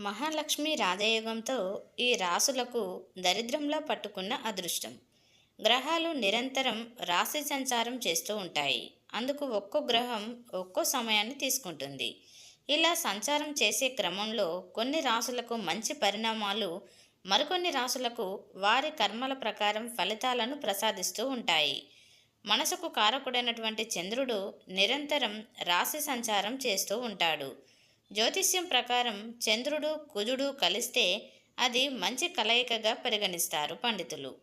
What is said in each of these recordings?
మహాలక్ష్మి రాజయోగంతో ఈ రాసులకు దరిద్రంలో పట్టుకున్న అదృష్టం. గ్రహాలు నిరంతరం రాశి సంచారం చేస్తూ ఉంటాయి. అందుకు ఒక్కో గ్రహం ఒక్కో సమయాన్ని తీసుకుంటుంది. ఇలా సంచారం చేసే క్రమంలో కొన్ని రాసులకు మంచి పరిణామాలు, మరికొన్ని రాసులకు వారి కర్మల ప్రకారం ఫలితాలను ప్రసాదిస్తూ ఉంటాయి. మనసుకు కారకుడైనటువంటి చంద్రుడు నిరంతరం రాశి సంచారం చేస్తూ ఉంటాడు. జ్యోతిష్యం ప్రకారం చంద్రుడు కుజుడు కలిస్తే అది మంచి కలయికగా పరిగణిస్తారు పండితులు.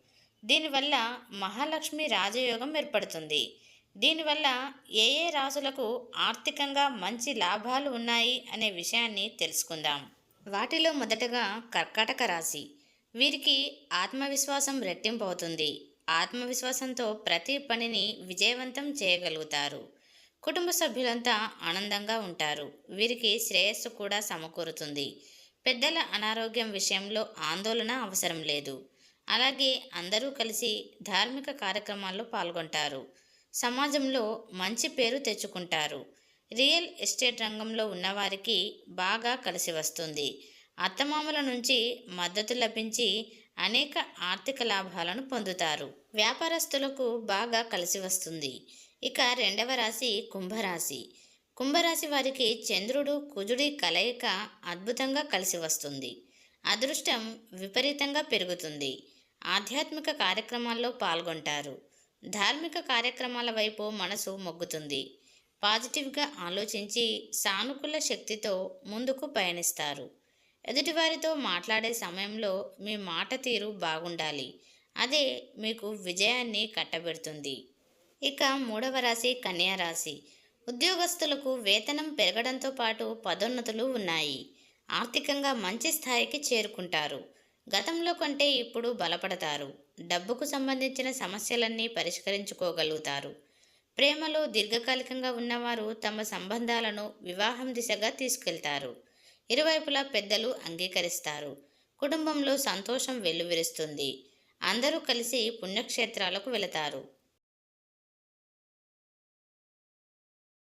దీనివల్ల మహాలక్ష్మి రాజయోగం ఏర్పడుతుంది. దీనివల్ల ఏ ఏ రాసులకు ఆర్థికంగా మంచి లాభాలు ఉన్నాయి అనే విషయాన్ని తెలుసుకుందాం. వాటిలో మొదటగా కర్కాటక రాశి. వీరికి ఆత్మవిశ్వాసం రెట్టింపు అవుతుంది. ఆత్మవిశ్వాసంతో ప్రతి పనిని విజయవంతం చేయగలుగుతారు. కుటుంబ సభ్యులంతా ఆనందంగా ఉంటారు. వీరికి శ్రేయస్సు కూడా సమకూరుతుంది. పెద్దల అనారోగ్యం విషయంలో ఆందోళన అవసరం లేదు. అలాగే అందరూ కలిసి ధార్మిక కార్యక్రమాల్లో పాల్గొంటారు. సమాజంలో మంచి పేరు తెచ్చుకుంటారు. రియల్ ఎస్టేట్ రంగంలో ఉన్నవారికి బాగా కలిసి వస్తుంది. అత్తమామల నుంచి మద్దతు లభించి అనేక ఆర్థిక లాభాలను పొందుతారు. వ్యాపారస్తులకు బాగా కలిసి వస్తుంది. ఇక రెండవ రాశి కుంభరాశి. కుంభరాశి వారికి చంద్రుడు కుజుడి కలయిక అద్భుతంగా కలిసి వస్తుంది. అదృష్టం విపరీతంగా పెరుగుతుంది. ఆధ్యాత్మిక కార్యక్రమాల్లో పాల్గొంటారు. ధార్మిక కార్యక్రమాల వైపు మనసు మొగ్గుతుంది. పాజిటివ్గా ఆలోచించి సానుకూల శక్తితో ముందుకు పయనిస్తారు. ఎదుటివారితో మాట్లాడే సమయంలో మీ మాట తీరు బాగుండాలి. అదే మీకు విజయాన్ని కట్టబెడుతుంది. ఇక మూడవ రాశి కన్యా రాశి. ఉద్యోగస్తులకు వేతనం పెరగడంతో పాటు పదోన్నతులు ఉన్నాయి. ఆర్థికంగా మంచి స్థాయికి చేరుకుంటారు. గతంలో కంటే ఇప్పుడు బలపడతారు. డబ్బుకు సంబంధించిన సమస్యలన్నీ పరిష్కరించుకోగలుగుతారు. ప్రేమలో దీర్ఘకాలికంగా ఉన్నవారు తమ సంబంధాలను వివాహం దిశగా తీసుకెళ్తారు. ఇరువైపులా పెద్దలు అంగీకరిస్తారు. కుటుంబంలో సంతోషం వెల్లువిరుస్తుంది. అందరూ కలిసి పుణ్యక్షేత్రాలకు వెళతారు.